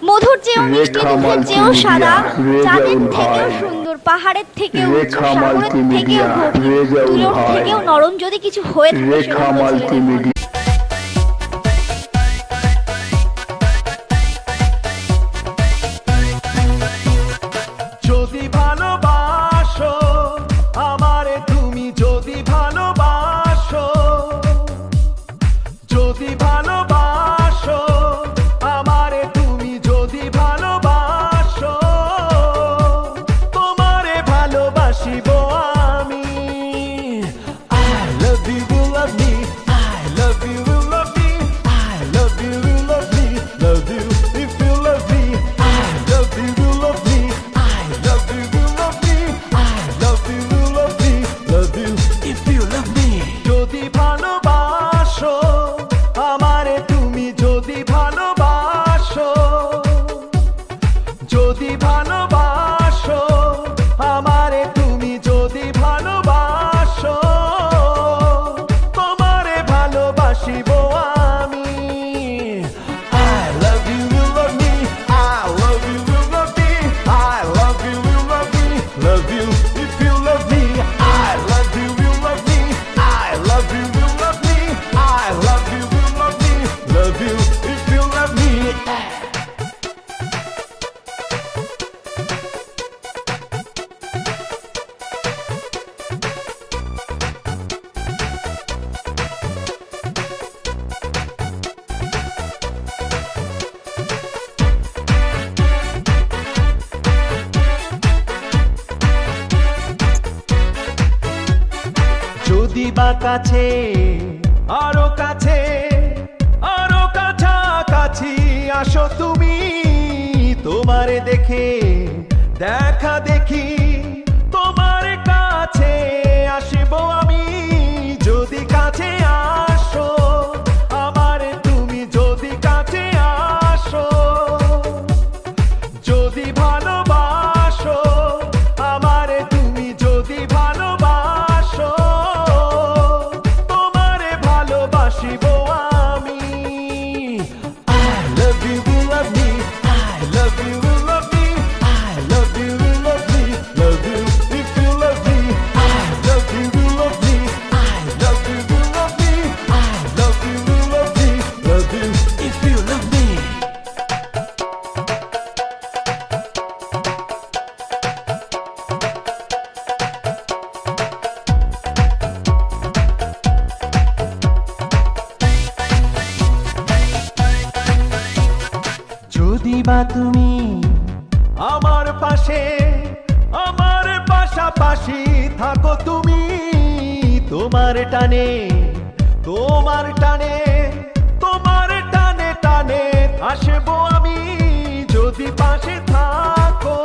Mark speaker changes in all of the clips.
Speaker 1: মধুর চেয়েও মিষ্টি, দুধের চেয়েও সাদা, চাঁদের থেকেও সুন্দর, পাহাড়ের থেকেও উঁচু, সাগরের থেকেও গভীর, তুলোর থেকেও নরম, যদি কিছু হয়ে থাকে সেটা হলো ছেলেদের মন।
Speaker 2: যদি ভালোবাসো আমারে তুমি, যদি ভালোবাসো, যদি ভালোবাসো আমারে তুমি, যদি ভালোবাসো, তোমারে ভালোবাসিব আমি। I love you, you love me, I love you, you love me, I love you, you love me, love you if you love me, I love you, you love me, I love you, you love me, I love you, you love me, love you if you love me। যদি ভালোবাসো আমারে তুমি, যদি ভালোবাসো, যদি ভালোবাসো আমারে তুমি, যদি ভালোবাসো, তোমারে ভালোবাসিব আমি। I love you, you love me, I love you, you love me, I love you, you love me, love you if you love me, I love you, you love me, I love you, you love me, I love you, you love me, love you if you love me। যদি বা কাছে, আরো কাছে, আরো কাছাকাছি আসো তুমি, তোমারে দেখে দেখা দেখি, তোমার কাছে আসিব আমি। যদি কাছে আসো আমারে তুমি, যদি কাছে আসো, যদি ভালোবাসো আমারে তুমি, যদি ভালোবাসো, তোমারে ভালোবাসিব আমি। I love you, you love me, I love you, you love me, I love you, you love me, love you if you love me, I love you, you love me, I love you, you love me, I love you, you love me, love you if you love me। যদি বা তুমি আমার পাশে, আমার পাশাপাশি থাকো তুমি, তোমার টানে, তোমার টানে, তোমার টানে টানে আসবো আমি। যদি পাশে থাকো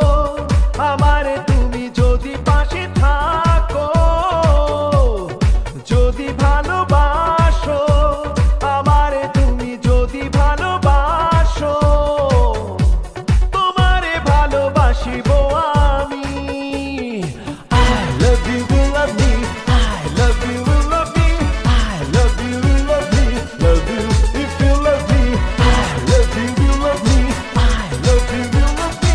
Speaker 2: আমারে তুমি, যদি পাশে থাকো, যদি ভালোবাসো আমারে তুমি, যদি ভালোবাসো, তোমারে ভালোবাসিব আমি। I love you, you love me, I love you, you love me, I love you, you love me, love you if you love me, I love you, you love me, I love you, you love me,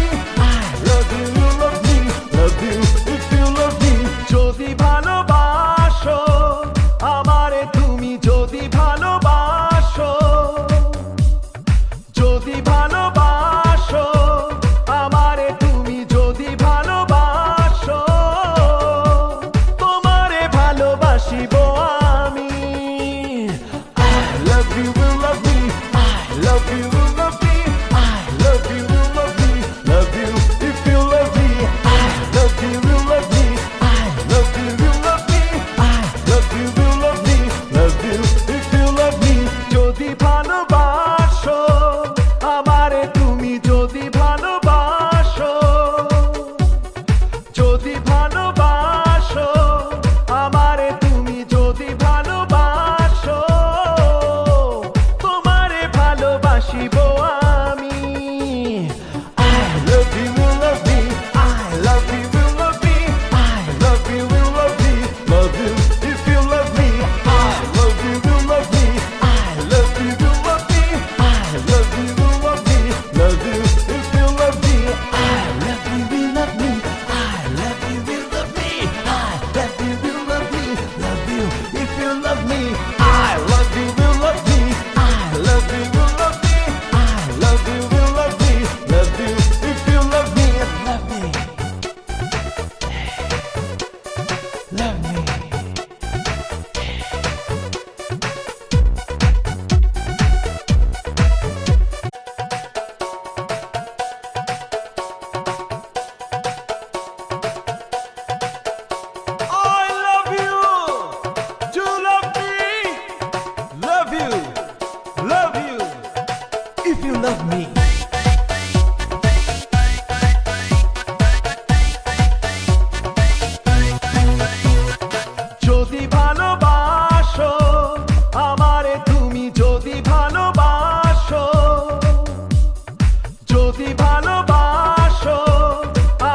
Speaker 2: যদি ভালোবাসো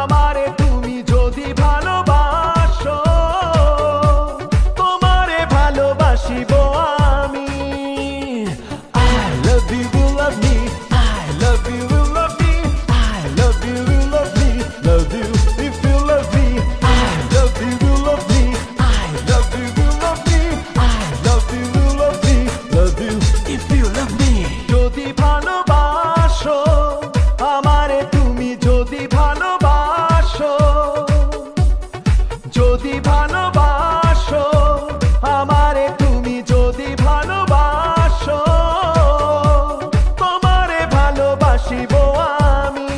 Speaker 2: আমারে, তুমি যদি ভালোবাসো, তোমারে ভালোবাসিব আমি। I love you, you love me, I love you, you love me, I love you, you love me, love you if you love me, I love you, you love me, I love you, you love me, I love you, you love me, love you if you love me। যদি ভালোবাসো আমারে, তুমি যদি ভালোবাসো, যদি ভালোবাসো আমারে, তুমি যদি ভালোবাসো, তোমারে ভালোবাসিব আমি।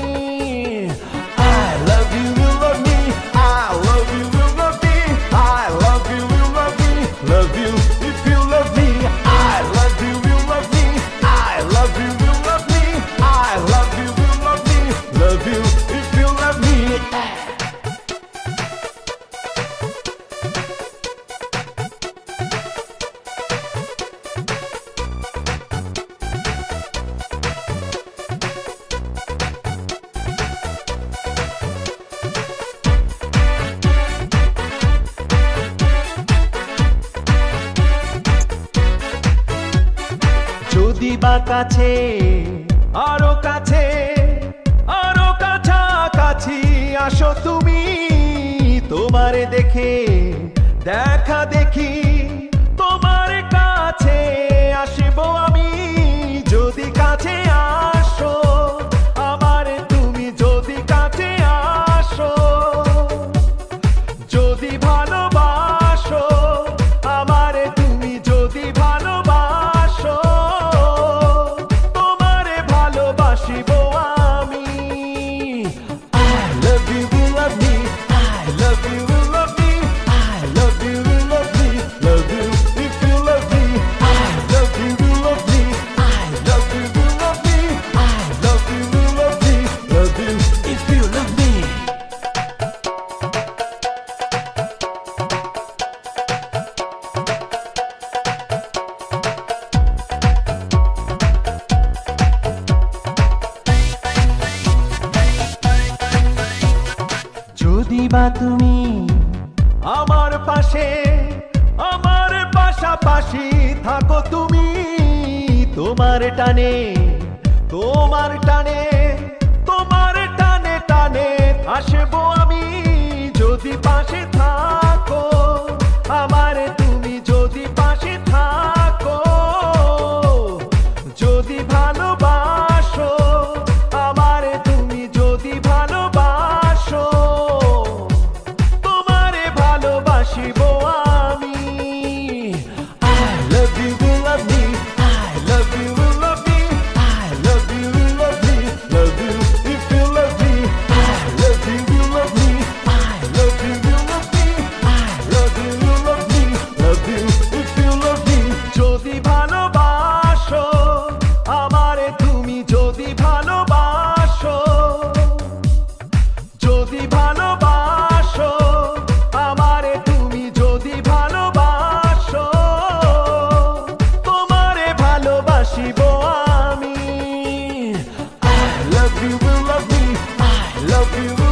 Speaker 2: I love you, you love me, I love you, you love me, I love you, you love me, love you if you love me, I love you, you love me, I love you, you love me, I love you, you love me, love you if you love me। যদি বা কাছে, আরো কাছে, আরো কাছাকাছি আসো তুমি, তোমারে দেখে দেখা দেখি, তোমার কাছে আসিব আমি। যদি কাছে আসো আমারে, তুমি যদি কাছে আসো, যদি ভালোবাসো আমারে, তুমি যদি ভালোবাসো, তোমারে ভালোবাসিব আমি। I love you, you love me, I love you, you love me, I love you, you love me, love you if you love me, I love you, you love me, I love you, you love me, I love you, you love me, love you if you love me। যদি বা তুমি আমার পাশে, আমার পাশাপাশি থাকো তুমি, তোমার টানে, তোমার টানে, তোমার টানে টানে আসবো আমি। যদি পাশে থাকো আমারে, তুমি যদি পাশে থাকো, যদি ভালোবাসো আমারে, তুমি যদি ভালোবাসো, তোমারে ভালোবাসিব আমি। I love you, you love me, I love you, you love me, I love you, you love me, love you if you love me, I love you, you love me, I love you, you love me, I love you, you love me, love you if you love me। যদি ভালোবাসো আমারে, তুমি যদি ভালোবাসো, যদি ভালোবাসো আমারে, তুমি যদি ভালোবাসো, তোমারে ভালোবাসিব আমি। I love you, you love me, I love you, you